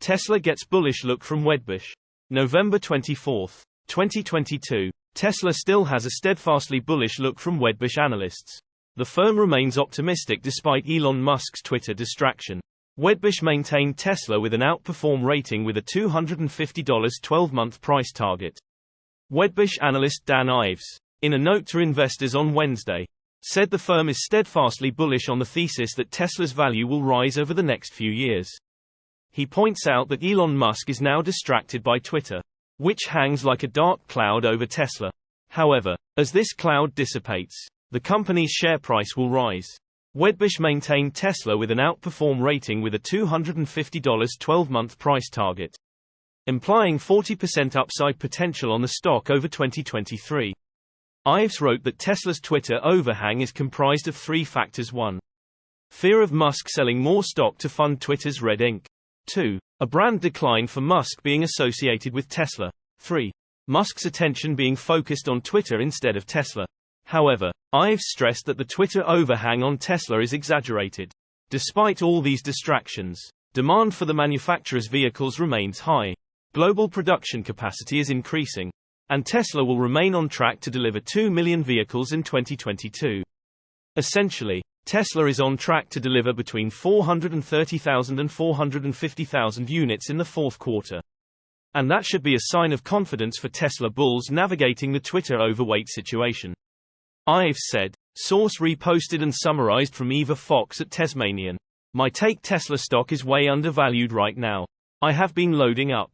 Tesla gets bullish look from Wedbush. November 24, 2022. Tesla still has a steadfastly bullish look from Wedbush analysts. The firm remains optimistic despite Elon Musk's Twitter distraction. Wedbush maintained Tesla with an outperform rating with a $250 12-month price target. Wedbush analyst Dan Ives, in a note to investors on Wednesday, said the firm is steadfastly bullish on the thesis that Tesla's value will rise over the next few years. He points out that Elon Musk is now distracted by Twitter, which hangs like a dark cloud over Tesla. However, as this cloud dissipates, the company's share price will rise. Wedbush maintained Tesla with an outperform rating with a $250 12-month price target, implying 40% upside potential on the stock over 2023. Ives wrote that Tesla's Twitter overhang is comprised of three factors: 1. Fear of Musk selling more stock to fund Twitter's red ink. 2. A brand decline for Musk being associated with Tesla. 3. Musk's attention being focused on Twitter instead of Tesla. However, Ives stressed that the Twitter overhang on Tesla is exaggerated. Despite all these distractions, demand for the manufacturer's vehicles remains high. Global production capacity is increasing, and Tesla will remain on track to deliver 2 million vehicles in 2022. Essentially, Tesla is on track to deliver between 430,000 and 450,000 units in the fourth quarter. And that should be a sign of confidence for Tesla bulls navigating the Twitter overweight situation. Ives said, source reposted and summarized from Eva Fox at Tasmanian. My take: Tesla stock is way undervalued right now. I have been loading up.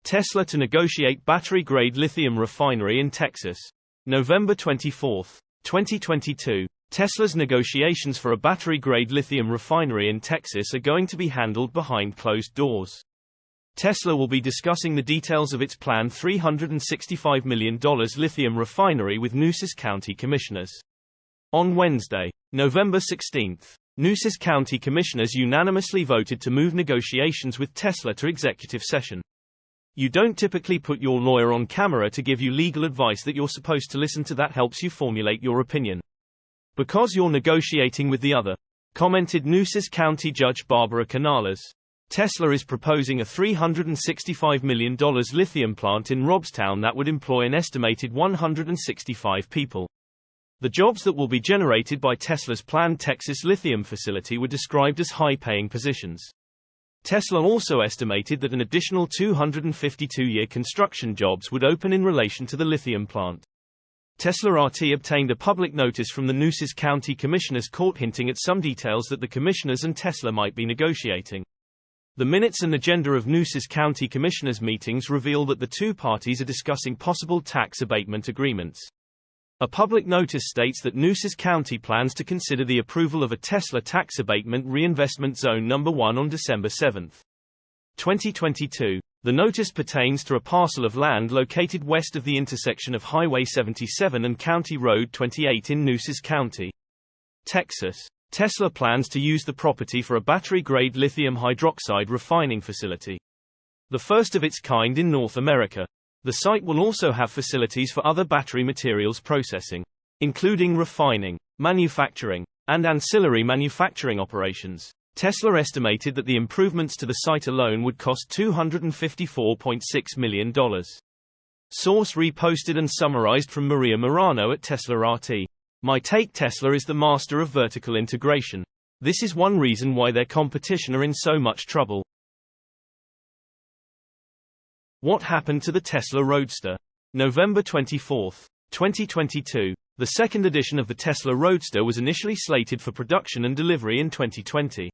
Tesla to negotiate battery-grade lithium refinery in Texas. November 24, 2022. Tesla's negotiations for a battery-grade lithium refinery in Texas are going to be handled behind closed doors. Tesla will be discussing the details of its planned $365 million lithium refinery with Nueces County commissioners. On Wednesday, November 16, Nueces County commissioners unanimously voted to move negotiations with Tesla to executive session. You don't typically put your lawyer on camera to give you legal advice that you're supposed to listen to that helps you formulate your opinion. Because you're negotiating with the other, commented Nueces County Judge Barbara Canales. Tesla is proposing a $365 million lithium plant in Robstown that would employ an estimated 165 people. The jobs that will be generated by Tesla's planned Texas lithium facility were described as high-paying positions. Tesla also estimated that an additional 252-year construction jobs would open in relation to the lithium plant. Tesla RT obtained a public notice from the Nueces County Commissioners Court hinting at some details that the commissioners and Tesla might be negotiating. The minutes and agenda of Nueces County Commissioners meetings reveal that the two parties are discussing possible tax abatement agreements. A public notice states that Nueces County plans to consider the approval of a Tesla tax abatement reinvestment zone number 1 on December 7, 2022. The notice pertains to a parcel of land located west of the intersection of Highway 77 and County Road 28 in Nueces County, Texas. Tesla plans to use the property for a battery-grade lithium hydroxide refining facility, the first of its kind in North America. The site will also have facilities for other battery materials processing, including refining, manufacturing, and ancillary manufacturing operations. Tesla estimated that the improvements to the site alone would cost $254.6 million. Source reposted and summarized from Maria Marano at Tesla RT. My take: Tesla is the master of vertical integration. This is one reason why their competition are in so much trouble. What happened to the Tesla Roadster? November 24, 2022. The second edition of the Tesla Roadster was initially slated for production and delivery in 2020.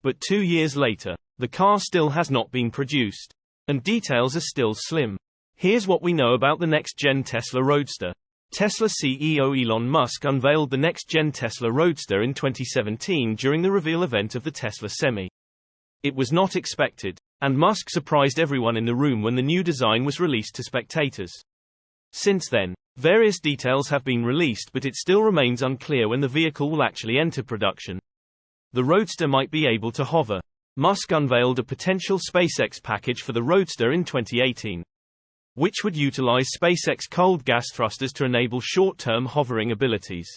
But 2 years later, the car still has not been produced, and details are still slim. Here's what we know about the next-gen Tesla Roadster. Tesla CEO Elon Musk unveiled the next-gen Tesla Roadster in 2017 during the reveal event of the Tesla Semi. It was not expected, and Musk surprised everyone in the room when the new design was released to spectators. Since then, various details have been released, but it still remains unclear when the vehicle will actually enter production. The Roadster might be able to hover. Musk unveiled a potential SpaceX package for the Roadster in 2018, which would utilize SpaceX cold gas thrusters to enable short-term hovering abilities.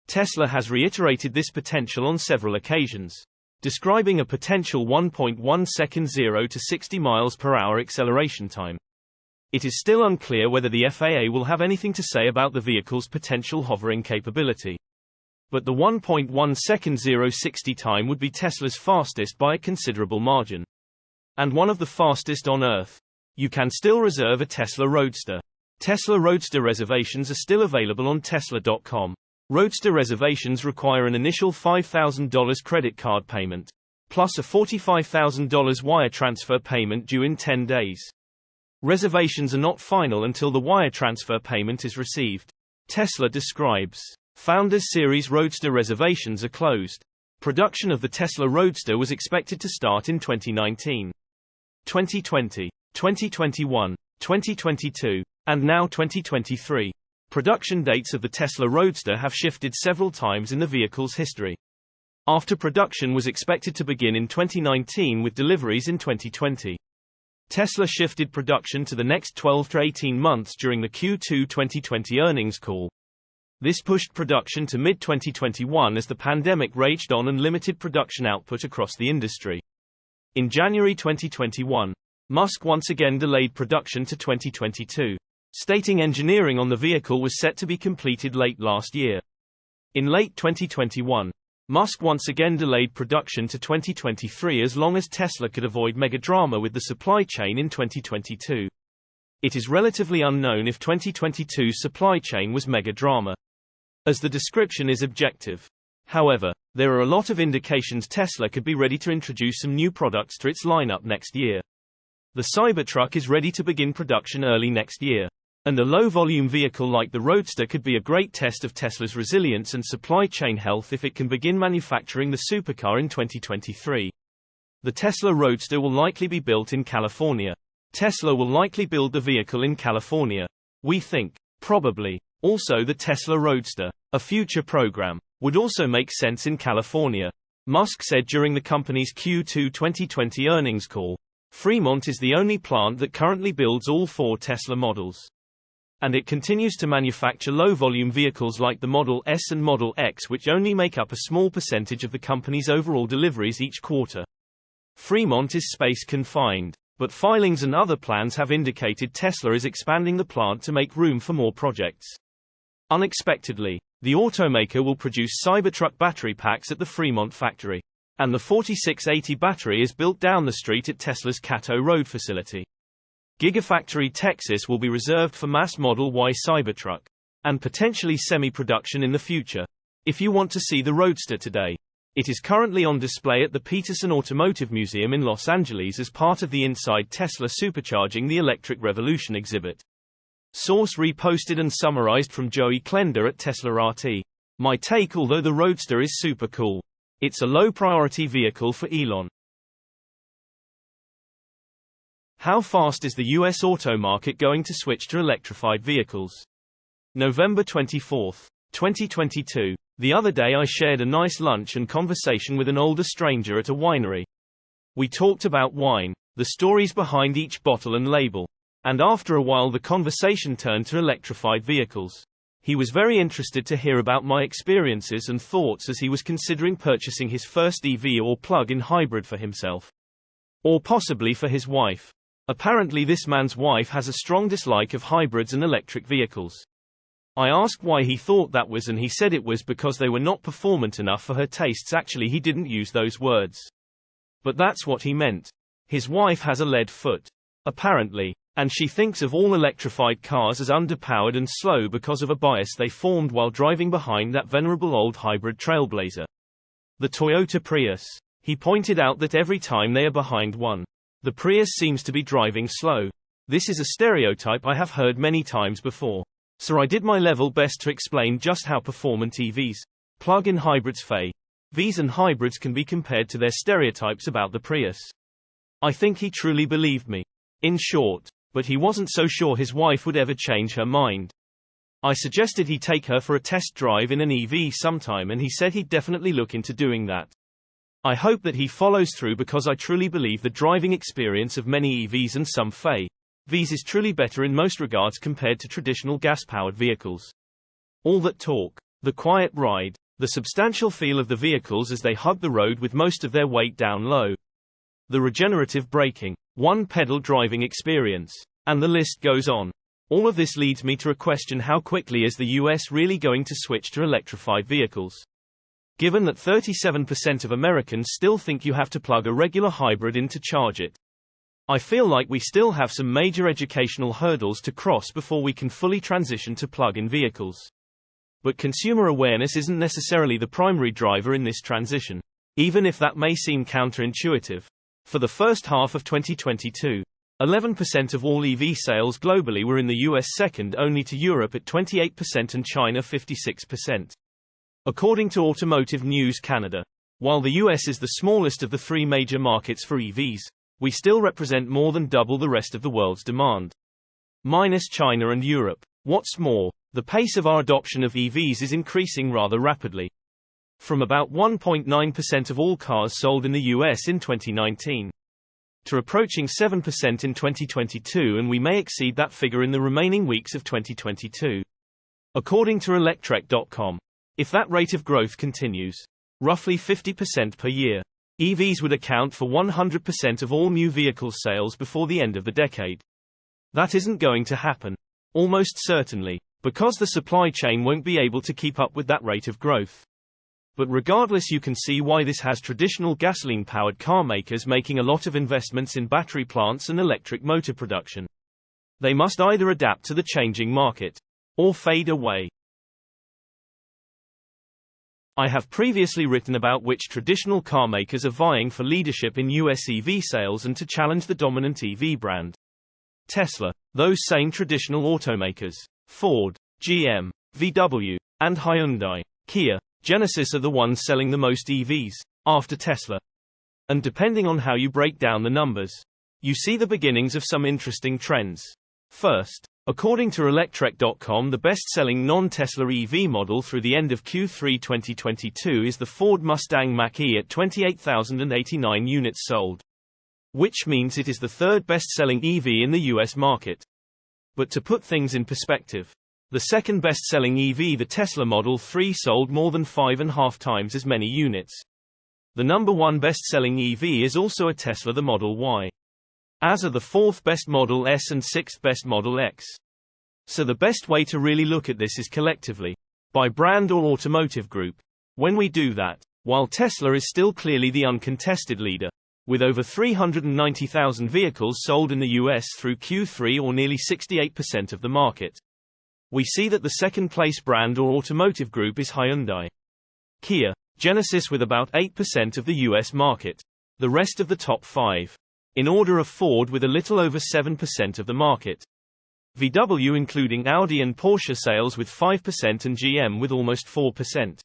Tesla has reiterated this potential on several occasions. describing a potential 1.1 second 0 to 60 miles per hour acceleration time. It is still unclear whether the FAA will have anything to say about the vehicle's potential hovering capability. But the 1.1 second 0-60 time would be Tesla's fastest by a considerable margin. And one of the fastest on Earth. You can still reserve a Tesla Roadster. Tesla Roadster reservations are still available on Tesla.com. Roadster reservations require an initial $5,000 credit card payment, plus a $45,000 wire transfer payment due in 10 days. Reservations are not final until the wire transfer payment is received. Tesla describes, Founders Series Roadster reservations are closed. Production of the Tesla Roadster was expected to start in 2019, 2020, 2021, 2022, and now 2023. Production dates of the Tesla Roadster have shifted several times in the vehicle's history. After production was expected to begin in 2019 with deliveries in 2020. Tesla shifted production to the next 12 to 18 months during the Q2 2020 earnings call. This pushed production to mid-2021 as the pandemic raged on and limited production output across the industry. In January 2021, Musk once again delayed production to 2022, stating engineering on the vehicle was set to be completed late last year. In late 2021, Musk once again delayed production to 2023 as long as Tesla could avoid megadrama with the supply chain in 2022. It is relatively unknown if 2022's supply chain was megadrama, as the description is objective. However, there are a lot of indications Tesla could be ready to introduce some new products to its lineup next year. The Cybertruck is ready to begin production early next year. And a low-volume vehicle like the Roadster could be a great test of Tesla's resilience and supply chain health if it can begin manufacturing the supercar in 2023. The Tesla Roadster will likely be built in California. Tesla will likely build the vehicle in California. We think. Probably. Also the Tesla Roadster, a future program, would also make sense in California. Musk said during the company's Q2 2020 earnings call, Fremont is the only plant that currently builds all 4 Tesla models. And it continues to manufacture low-volume vehicles like the Model S and Model X, which only make up a small percentage of the company's overall deliveries each quarter. Fremont is space-confined, but filings and other plans have indicated Tesla is expanding the plant to make room for more projects. Unexpectedly, the automaker will produce Cybertruck battery packs at the Fremont factory. And the 4680 battery is built down the street at Tesla's Cato Road facility. Gigafactory Texas will be reserved for mass Model Y Cybertruck, and potentially semi-production in the future. If you want to see the Roadster today, it is currently on display at the Peterson Automotive Museum in Los Angeles as part of the Inside Tesla Supercharging the Electric Revolution exhibit. Source reposted and summarized from Joey Klender at Tesla RT. My take: although the Roadster is super cool, it's a low-priority vehicle for Elon. How fast is the U.S. auto market going to switch to electrified vehicles? November 24, 2022. The other day I shared a nice lunch and conversation with an older stranger at a winery. We talked about wine, the stories behind each bottle and label. And after a while the conversation turned to electrified vehicles. He was very interested to hear about my experiences and thoughts as he was considering purchasing his first EV or plug-in hybrid for himself. Or possibly for his wife. Apparently this man's wife has a strong dislike of hybrids and electric vehicles. I asked why he thought that was, and he said it was because they were not performant enough for her tastes. Actually, he didn't use those words, but that's what he meant. His wife has a lead foot, apparently, and she thinks of all electrified cars as underpowered and slow because of a bias they formed while driving behind that venerable old hybrid trailblazer, the Toyota Prius. He pointed out that every time they are behind one, the Prius seems to be driving slow. This is a stereotype I have heard many times before. So I did my level best to explain just how performant EVs, plug-in hybrids, EVs and hybrids can be compared to their stereotypes about the Prius. I think he truly believed me. In short, but he wasn't so sure his wife would ever change her mind. I suggested he take her for a test drive in an EV sometime, and he said he'd definitely look into doing that. I hope that he follows through because I truly believe the driving experience of many EVs and some EVs is truly better in most regards compared to traditional gas-powered vehicles. All that talk, the quiet ride, The substantial feel of the vehicles as they hug the road with most of their weight down low. The regenerative braking, one-pedal driving experience. And the list goes on. All of this leads me to a question: how quickly is the US really going to switch to electrified vehicles? Given that 37% of Americans still think you have to plug a regular hybrid in to charge it. I feel like we still have some major educational hurdles to cross before we can fully transition to plug-in vehicles. But consumer awareness isn't necessarily the primary driver in this transition, even if that may seem counterintuitive. For the first half of 2022, 11% of all EV sales globally were in the US, second only to Europe at 28% and China 56%. According to Automotive News Canada, while the US is the smallest of the three major markets for EVs, we still represent more than double the rest of the world's demand. Minus China and Europe. What's more, the pace of our adoption of EVs is increasing rather rapidly. From about 1.9% of all cars sold in the US in 2019 to approaching 7% in 2022, and we may exceed that figure in the remaining weeks of 2022. According to Electric.com, if that rate of growth continues, roughly 50% per year, EVs would account for 100% of all new vehicle sales before the end of the decade. That isn't going to happen. Almost certainly, because the supply chain won't be able to keep up with that rate of growth. But regardless, you can see why this has traditional gasoline-powered car makers making a lot of investments in battery plants and electric motor production. They must either adapt to the changing market or fade away. I have previously written about which traditional car makers are vying for leadership in US EV sales and to challenge the dominant EV brand, Tesla. Those same traditional automakers, Ford, GM, VW, and Hyundai, Kia, Genesis, are the ones selling the most EVs, after Tesla. And depending on how you break down the numbers, you see the beginnings of some interesting trends. First, according to Electric.com, the best-selling non-Tesla EV model through the end of Q3 2022 is the Ford Mustang Mach-E at 28,089 units sold. Which means it is the third best-selling EV in the US market. But to put things in perspective, the second best-selling EV, the Tesla Model 3, sold more than 5.5 times as many units. The number one best-selling EV is also a Tesla, the Model Y. As are the fourth best Model S and sixth best Model X. So the best way to really look at this is collectively, by brand or automotive group. When we do that, while Tesla is still clearly the uncontested leader, with over 390,000 vehicles sold in the US through Q3, or nearly 68% of the market, we see that the second-place brand or automotive group is Hyundai, Kia, Genesis with about 8% of the US market. The rest of the top five, in order of Ford with a little over 7% of the market, VW including Audi and Porsche sales with 5% and GM with almost 4%.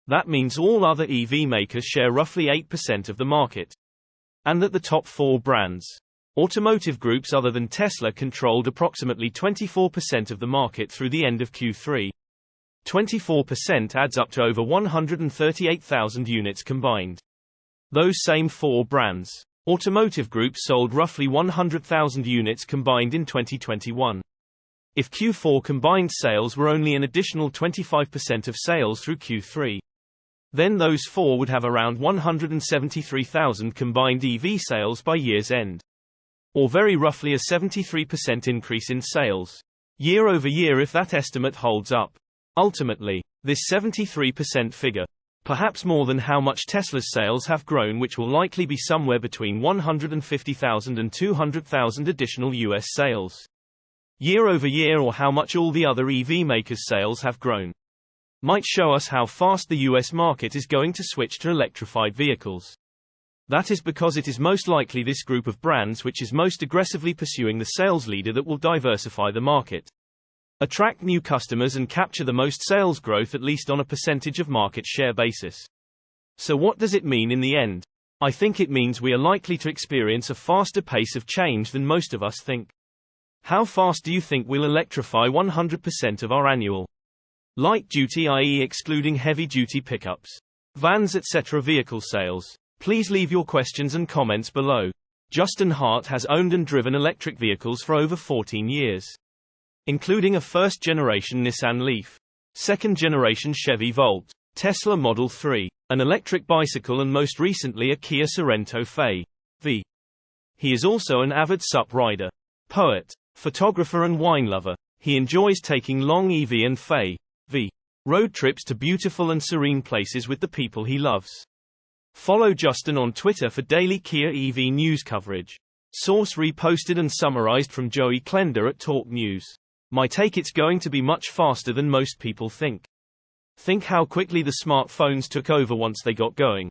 That means all other EV makers share roughly 8% of the market. And that the top four brands, automotive groups other than Tesla, controlled approximately 24% of the market through the end of Q3. 24% adds up to over 138,000 units combined. Those same four brands, automotive groups, sold roughly 100,000 units combined in 2021. If Q4 combined sales were only an additional 25% of sales through Q3, then those four would have around 173,000 combined EV sales by year's end. Or very roughly a 73% increase in sales year over year if that estimate holds up. Ultimately, this 73% figure, perhaps more than how much Tesla's sales have grown, which will likely be somewhere between 150,000 and 200,000 additional US sales year over year, or how much all the other EV makers' sales have grown, might show us how fast the US market is going to switch to electrified vehicles. That is because it is most likely this group of brands which is most aggressively pursuing the sales leader that will diversify the market, attract new customers, and capture the most sales growth, at least on a percentage of market share basis. So what does it mean in the end? I think it means we are likely to experience a faster pace of change than most of us think. How fast do you think we'll electrify 100% of our annual light-duty, i.e. excluding heavy-duty pickups, vans, etc. vehicle sales? Please leave your questions and comments below. Justin Hart has owned and driven electric vehicles for over 14 years, including a first-generation Nissan Leaf, second-generation Chevy Volt, Tesla Model 3, an electric bicycle, and most recently a Kia Sorento Fe. He is also an avid sup rider, poet, photographer and wine lover. He enjoys taking long EV and Fe road trips to beautiful and serene places with the people he loves. Follow Justin on Twitter for daily Kia EV news coverage. Source reposted and summarized from Joey Klender at Talk News. My take: it's going to be much faster than most people think. Think how quickly the smartphones took over once they got going.